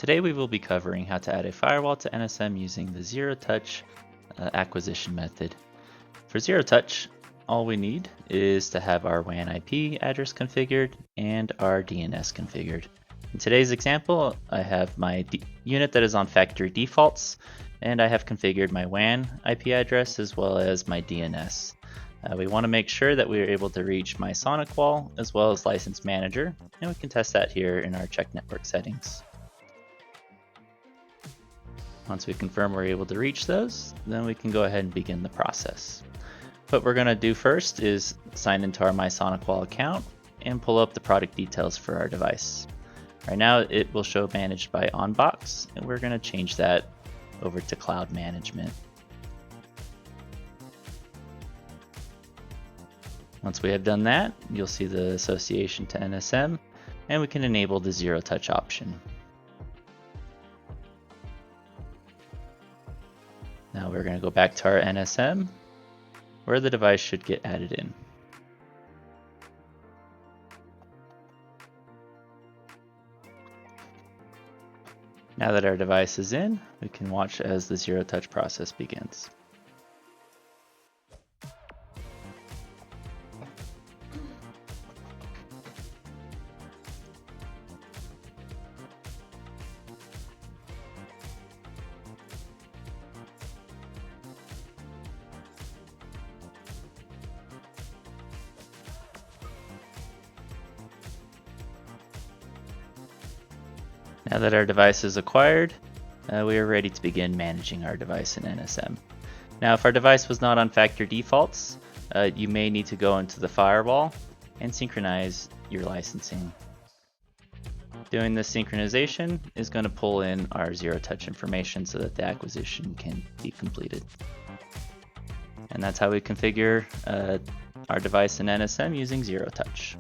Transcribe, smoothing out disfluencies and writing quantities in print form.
Today we will be covering how to add a firewall to NSM using the zero-touch acquisition method. For zero-touch, all we need is to have our WAN IP address configured and our DNS configured. In today's example, I have my unit that is on factory defaults, and I have configured my WAN IP address as well as my DNS. We want to make sure that we are able to reach MySonicWall as well as License Manager, and we can test that here in our check network settings. Once we confirm we're able to reach those, then we can go ahead and begin the process. What we're going to do first is sign into our MySonicWall account and pull up the product details for our device. Right now it will show managed by OnBox, and we're going to change that over to cloud management. Once we have done that, you'll see the association to NSM, and we can enable the zero-touch option. Now we're going to go back to our NSM, where the device should get added in. Now that our device is in, we can watch as the zero-touch process begins. Now that our device is acquired, we are ready to begin managing our device in NSM. Now, if our device was not on factory defaults, you may need to go into the firewall and synchronize your licensing. Doing this synchronization is going to pull in our zero-touch information so that the acquisition can be completed. And that's how we configure our device in NSM using zero-touch.